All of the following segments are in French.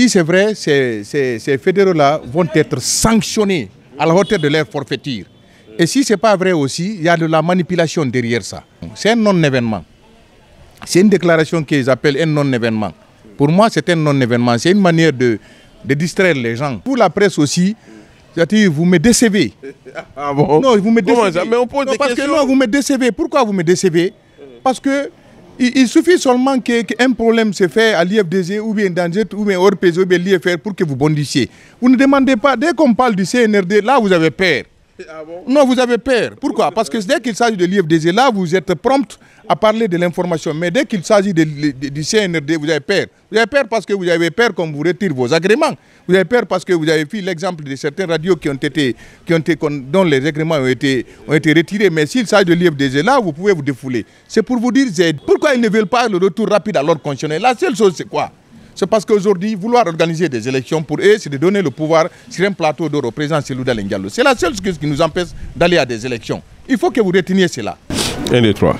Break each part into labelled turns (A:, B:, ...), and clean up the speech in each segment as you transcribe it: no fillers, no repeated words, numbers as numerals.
A: si c'est vrai, ces fédéraux-là vont être sanctionnés à la hauteur de leur forfaiture. Et si ce n'est pas vrai aussi, il y a de la manipulation derrière ça. C'est un non-événement. C'est une déclaration qu'ils appellent un non-événement. Pour moi, c'est un non-événement. C'est une manière de distraire les gens. Pour la presse aussi, c'est-à-dire vous me décevez.
B: Ah bon?
A: Non, vous me décevez.
B: Comment ça? Mais on pose des questions.
A: Que non, vous me décevez. Pourquoi vous me décevez? Parce que il suffit seulement qu'un problème se fait à l'IFDG ou bien dans JET ou bien hors PG ou bien l'IFR pour que vous bondissiez. Vous ne demandez pas, dès qu'on parle du CNRD, là vous avez peur.
B: Ah bon?
A: Non, vous avez peur. Pourquoi? Parce que dès qu'il s'agit de l'IFDG, là vous êtes prompt à parler de l'information. Mais dès qu'il s'agit du CNRD, vous avez peur. Vous avez peur parce que vous avez peur qu'on vous retire vos agréments. Vous avez peur parce que vous avez vu l'exemple de certaines radios dont les agréments ont été retirés. Mais s'il s'agit de l'IFDG, là, vous pouvez vous défouler. C'est pour vous dire pourquoi ils ne veulent pas le retour rapide à l'ordre constitutionnel. La seule chose, c'est quoi? C'est parce qu'aujourd'hui, vouloir organiser des élections pour eux, c'est de donner le pouvoir sur un plateau d'or au président Cellou Dalein Diallo. C'est la seule chose qui nous empêche d'aller à des élections. Il faut que vous reteniez cela.
B: 1, 2, 3.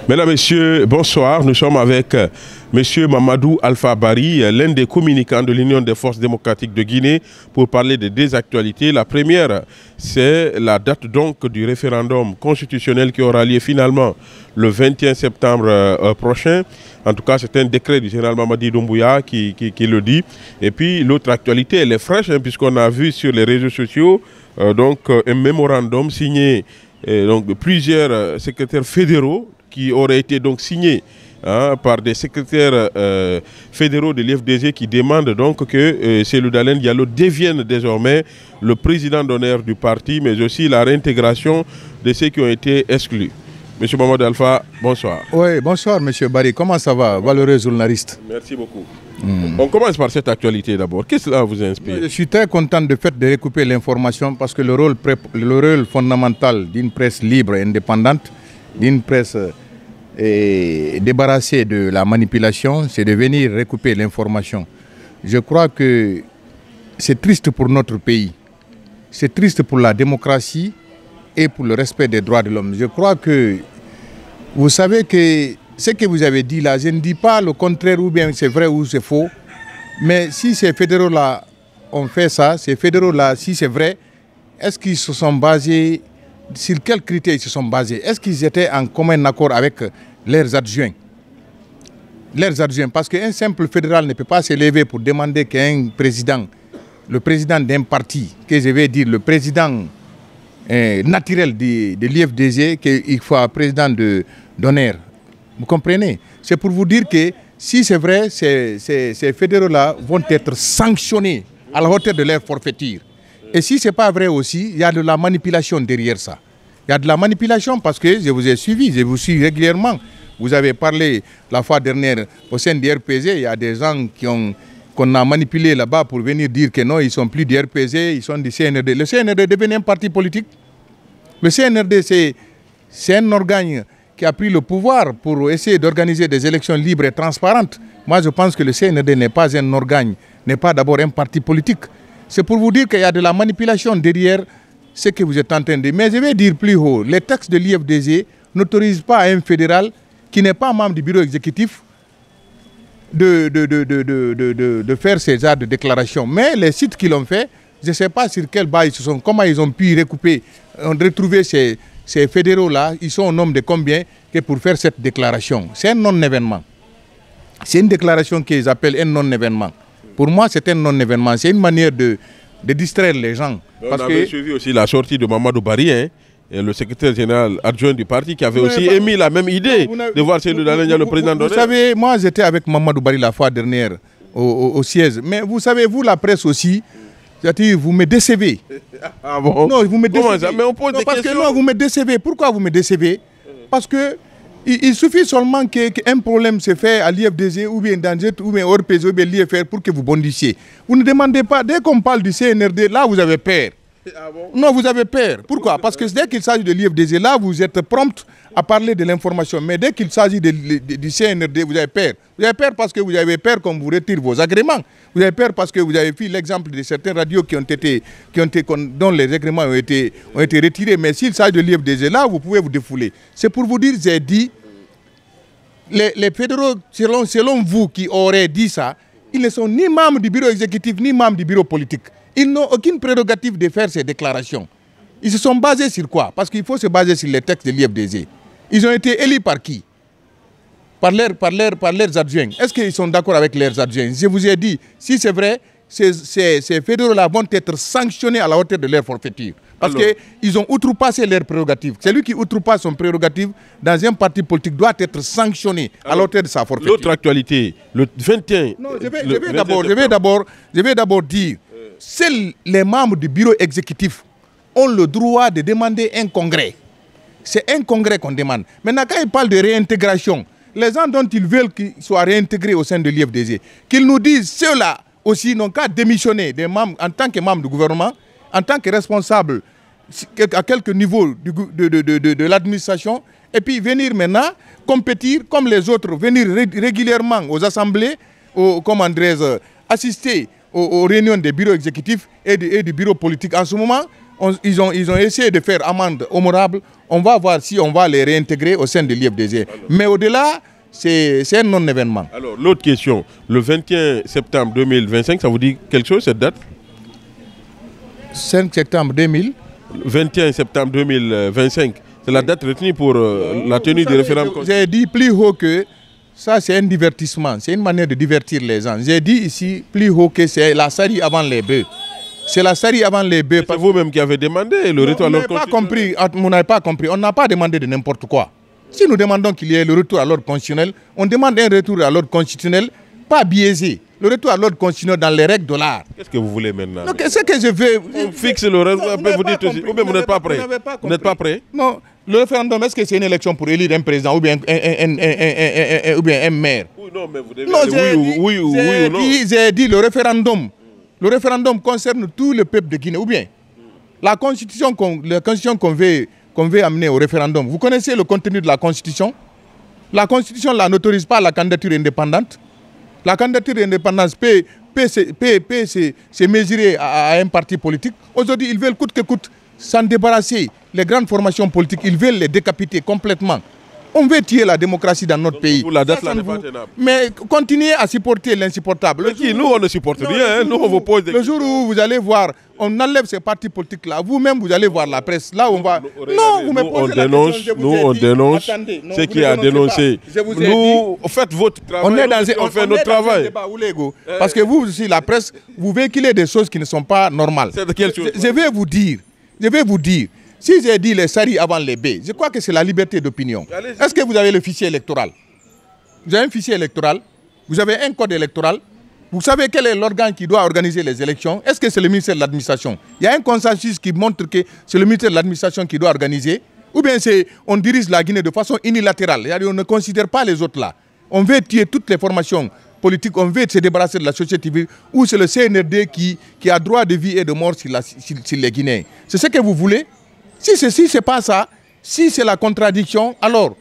B: Mesdames, Messieurs, bonsoir. Nous sommes avec M. Mamadou Alpha Bari, l'un des communicants de l'Union des forces démocratiques de Guinée, pour parler de deux actualités. La première, c'est la date donc du référendum constitutionnel qui aura lieu finalement le 21 septembre prochain. En tout cas, c'est un décret du général Mamadi Doumbouya qui le dit. Et puis, l'autre actualité, elle est fraîche, puisqu'on a vu sur les réseaux sociaux un mémorandum signé donc, plusieurs secrétaires fédéraux qui aurait été donc signé par des secrétaires fédéraux de l'IFDG qui demandent donc que Cellou Dalein Diallo devienne désormais le président d'honneur du parti, mais aussi la réintégration de ceux qui ont été exclus. Monsieur Mamadou Alpha, bonsoir.
A: Oui, bonsoir Monsieur Bari. Comment ça va, valeureux journaliste?
B: Merci beaucoup. On commence par cette actualité d'abord. Qu'est-ce que cela vous inspire? Je
A: suis très content de recouper l'information parce que le rôle fondamental d'une presse libre et indépendante, d'une presse débarrassée de la manipulation, c'est de venir recouper l'information. Je crois que c'est triste pour notre pays. C'est triste pour la démocratie et pour le respect des droits de l'homme. Je crois que vous savez que ce que vous avez dit là, je ne dis pas le contraire ou bien c'est vrai ou c'est faux, mais si ces fédéraux-là ont fait ça, ces fédéraux-là, si c'est vrai, est-ce qu'ils se sont basés, sur quels critères ils se sont basés? Est-ce qu'ils étaient en commun accord avec leurs adjoints? Leurs adjoints, parce qu'un simple fédéral ne peut pas se lever pour demander qu'un président, le président d'un parti, que je vais dire le président naturel de l'IFDG, qu'il faut un président d'honneur. Vous comprenez? C'est pour vous dire que si c'est vrai, ces fédéraux-là vont être sanctionnés à la hauteur de leur forfaiture. Et si ce n'est pas vrai aussi, il y a de la manipulation derrière ça. Il y a de la manipulation parce que je vous ai suivi, je vous suis régulièrement. Vous avez parlé la fois dernière au sein du RPG, il y a des gens qu'on a manipulés là-bas pour venir dire que non, ils ne sont plus du RPG, ils sont du CNRD. Le CNRD est devenu un parti politique. Le CNRD, c'est un organe qui a pris le pouvoir pour essayer d'organiser des élections libres et transparentes. Moi, je pense que le CNRD n'est pas un organe, n'est pas d'abord un parti politique. C'est pour vous dire qu'il y a de la manipulation derrière ce que vous êtes en train de dire. Mais je vais dire plus haut, les textes de l'IFDG n'autorisent pas à un fédéral qui n'est pas membre du bureau exécutif de faire ces genres de déclarations. Mais les sites qui l'ont fait, je ne sais pas sur quelle base ils se sont, comment ils ont pu retrouver ces fédéraux-là, ils sont au nombre de combien que pour faire cette déclaration. C'est un non-événement. C'est une déclaration qu'ils appellent un non-événement. Pour moi, c'est un non-événement. C'est une manière de distraire les gens.
B: On avait suivi aussi la sortie de Mamadou Bari, le secrétaire général adjoint du parti, qui avait aussi émis la même idée de voir Cellou Dalein Diallo le président d'honneur.
A: Vous savez, moi j'étais avec Mamadou Bari la fois dernière au siège. Mais vous savez, vous, la presse aussi, vous me décevez.
B: Ah bon?
A: Non, vous me décevez.
B: Comment ça? Mais on pose des questions.
A: Que non, vous me décevez. Pourquoi vous me décevez? Parce que il suffit seulement qu'un problème se fait à l'IFDG ou bien dans JET ou bien hors PG ou bien l'IFR pour que vous bondissiez. Vous ne demandez pas, dès qu'on parle du CNRD, là vous avez peur.
B: Ah bon?
A: Non, vous avez peur. Pourquoi? Parce que dès qu'il s'agit de l'IFDG, là vous êtes prompt à parler de l'information. Mais dès qu'il s'agit du CNRD, vous avez peur. Vous avez peur parce que vous avez peur qu'on vous retire vos agréments. Vous avez peur parce que vous avez vu l'exemple de certaines radios dont les agréments ont été retirés. Mais s'il s'agit de l'IFDG, là, vous pouvez vous défouler. C'est pour vous dire, j'ai dit, les fédéraux, selon vous qui auraient dit ça, Ils ne sont ni membres du bureau exécutif, ni membres du bureau politique. Ils n'ont aucune prérogative de faire ces déclarations. Ils se sont basés sur quoi? Parce qu'il faut se baser sur les textes de l'IFDG. Ils ont été élus par qui? Par leurs adjoints. Est-ce qu'ils sont d'accord avec leurs adjoints? Je vous ai dit, si c'est vrai, ces fédéraux-là vont être sanctionnés à la hauteur de leur forfaiture. Parce qu'ils ont outrepassé leurs prérogatives. Celui qui outrepasse son prérogative dans un parti politique doit être sanctionné à la hauteur de sa forfaiture.
B: L'autre actualité, le 21...
A: Non, je vais d'abord dire, seuls les membres du bureau exécutif ont le droit de demander un congrès. C'est un congrès qu'on demande. Maintenant, quand ils parlent de réintégration, les gens dont ils veulent qu'ils soient réintégrés au sein de l'IFDG, qu'ils nous disent ceux-là aussi n'ont qu'à démissionner des membres, en tant que membres du gouvernement, en tant que responsables à quelques niveaux de l'administration, et puis venir maintenant compétir comme les autres, venir régulièrement aux assemblées, assister aux réunions des bureaux exécutifs et du bureau politique. En ce moment, ils ont essayé de faire amende honorable. On va voir si on va les réintégrer au sein de l'IFDG. Mais au-delà, c'est un non-événement.
B: Alors, l'autre question, le 21 septembre 2025, ça vous dit quelque chose, cette date?
A: 5 septembre 2000.
B: 21 septembre 2025, c'est la date retenue pour la tenue du référendum.
A: J'ai dit plus haut que ça, c'est un divertissement. C'est une manière de divertir les gens. J'ai dit ici plus haut que c'est la sarie avant les bœufs. C'est la série avant les bœufs.
B: C'est vous-même qui avez demandé le retour à l'ordre constitutionnel.
A: Vous n'avez pas compris. On n'a pas demandé de n'importe quoi. Si nous demandons qu'il y ait le retour à l'ordre constitutionnel, on demande un retour à l'ordre constitutionnel, pas biaisé. Le retour à l'ordre constitutionnel dans les règles de l'art.
B: Qu'est-ce que vous voulez maintenant?
A: Ce que je veux...
B: On fixe le référendum, vous dites aussi. Ou bien vous n'êtes pas prêt? Vous n'êtes pas prêt?
A: Non. Le référendum, est-ce que c'est une élection pour élire un président ou bien un maire?
B: Non, mais vous devez dire oui ou non.
A: J'ai dit le référendum. Le référendum concerne tout le peuple de Guinée, ou bien la constitution qu'on veut amener au référendum. Vous connaissez le contenu de la constitution? La constitution n'autorise pas la candidature indépendante. La candidature indépendante peut se mesurer à un parti politique. Aujourd'hui, ils veulent coûte que coûte s'en débarrasser. Les grandes formations politiques, ils veulent les décapiter complètement. On veut tuer la démocratie dans notre pays.
B: La date là n'est pas tenable.
A: Mais continuez à supporter l'insupportable.
B: Nous, on ne supporte rien. Nous, on vous pose des questions.
A: Le jour où vous allez voir, on enlève ces partis politiques-là. Vous-même, vous allez voir la presse. Là, on va...
B: Non, vous me posez la question. Nous, on dénonce ce qui a dénoncé. Nous, faites votre travail. On fait notre travail.
A: Parce que vous aussi, la presse, vous véhiculez des choses qui ne sont pas normales.
B: C'est de quelle chose?
A: Je vais vous dire. Si j'ai dit les saris avant les baies, je crois que c'est la liberté d'opinion. Est-ce que vous avez le fichier électoral? Vous avez un fichier électoral? Vous avez un code électoral? Vous savez quel est l'organe qui doit organiser les élections? Est-ce que c'est le ministère de l'Administration? Il y a un consensus qui montre que c'est le ministère de l'Administration qui doit organiser? Ou bien on dirige la Guinée de façon unilatérale? C'est-à-dire on ne considère pas les autres là. On veut tuer toutes les formations politiques, on veut se débarrasser de la société civile, ou c'est le CNRD qui a droit de vie et de mort sur les Guinéens. C'est ce que vous voulez? Si ce n'est pas ça, si c'est la contradiction, alors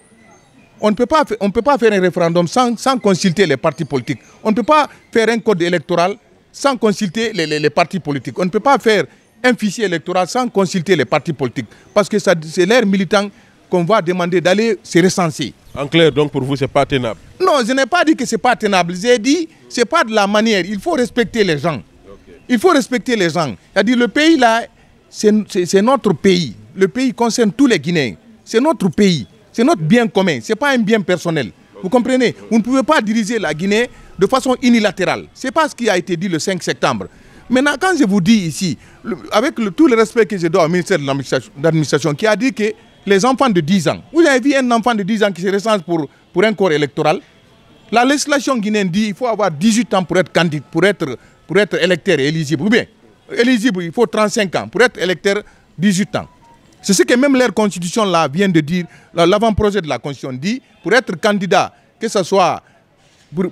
A: on ne peut pas faire un référendum sans consulter les partis politiques. On ne peut pas faire un code électoral sans consulter les partis politiques. On ne peut pas faire un fichier électoral sans consulter les partis politiques. Parce que c'est leurs militants qu'on va demander d'aller se recenser.
B: En clair, donc pour vous, ce n'est pas tenable?
A: Non, je n'ai pas dit que ce n'est pas tenable. J'ai dit que ce n'est pas de la manière. Il faut respecter les gens. Okay. Il faut respecter les gens. C'est-à-dire le pays là, c'est notre pays. Le pays concerne tous les Guinéens. C'est notre pays. C'est notre bien commun. Ce n'est pas un bien personnel. Vous comprenez? Vous ne pouvez pas diriger la Guinée de façon unilatérale. Ce n'est pas ce qui a été dit le 5 septembre. Maintenant, quand je vous dis ici, avec tout le respect que je dois au ministère de l'Administration, qui a dit que les enfants de 10 ans, vous avez vu un enfant de 10 ans qui se recense pour un corps électoral? La législation guinéenne dit qu'il faut avoir 18 ans pour être candidat, pour être électeur et éligible. Ou bien, éligible, il faut 35 ans. Pour être électeur, 18 ans. C'est ce que même leur constitution là vient de dire, l'avant-projet de la constitution dit, pour être candidat, que ce soit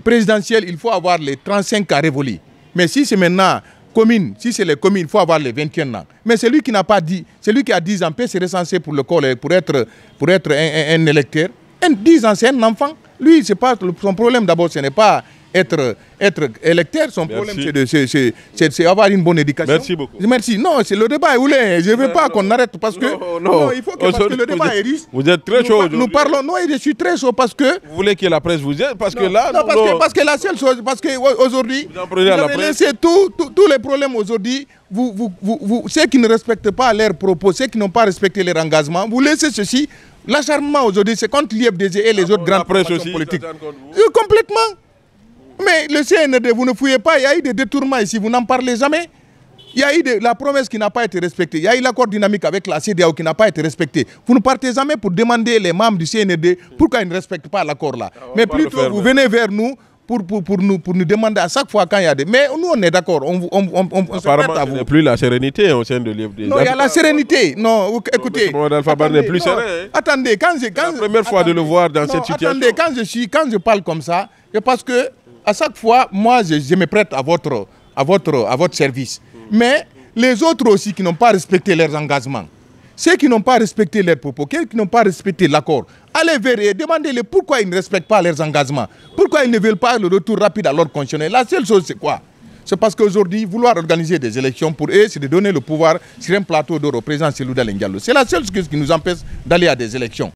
A: présidentiel, il faut avoir les 35 ans révolus. Mais si c'est maintenant commune, si c'est les communes, il faut avoir les 21 ans. Mais celui qui n'a pas dit, celui qui a 10 ans peut se recenser pour le corps, pour être un électeur. 10 ans, c'est un enfant. Lui, c'est pas son problème d'abord, ce n'est pas être électeur. Son problème, c'est avoir une bonne éducation.
B: Merci beaucoup.
A: Merci. Non, c'est le débat est oulé. Je ne veux pas qu'on arrête parce que...
B: Non,
A: il faut que, parce que le débat est riche.
B: Vous êtes très chaud aujourd'hui.
A: Nous parlons... Non, je suis très chaud parce que...
B: Vous voulez que la presse vous aide? Parce que là...
A: Non, parce que la seule chose... Parce qu'aujourd'hui... Vous avez laissé tous les problèmes aujourd'hui. Ceux qui ne respectent pas leurs propos, ceux qui n'ont pas respecté leur engagement, vous laissez ceci. L'acharnement aujourd'hui, c'est contre l'IFDG et les autres grandes formations politiques. Complètement. Mais le CNRD, vous ne fouillez pas, il y a eu des détournements ici, vous n'en parlez jamais. Il y a eu la promesse qui n'a pas été respectée. Il y a eu l'accord dynamique avec la CEDEAO qui n'a pas été respecté. Vous ne partez jamais pour demander les membres du CNRD pourquoi ils ne respectent pas l'accord là. Mais plutôt, vous venez vers nous pour nous demander à chaque fois quand il y a des... Mais nous, on est d'accord, on se prête à vous.
B: Il n'y a plus la sérénité au sein de l'IFDG.
A: Non, il y a la sérénité. Non, écoutez...
B: N'est plus serein.
A: Attendez,
B: c'est la première fois de le voir dans cette situation.
A: Attendez, quand je parle comme ça, c'est parce que à chaque fois, moi, je me prête à votre service. Mais les autres aussi qui n'ont pas respecté leurs engagements, ceux qui n'ont pas respecté leurs propos, ceux qui n'ont pas respecté l'accord, allez vers eux, demandez-les pourquoi ils ne respectent pas leurs engagements, pourquoi ils ne veulent pas le retour rapide à l'ordre constitutionnel. La seule chose, c'est quoi? C'est parce qu'aujourd'hui, vouloir organiser des élections pour eux, c'est de donner le pouvoir sur un plateau d'or au président Cellou Dalein Diallo. C'est la seule chose qui nous empêche d'aller à des élections.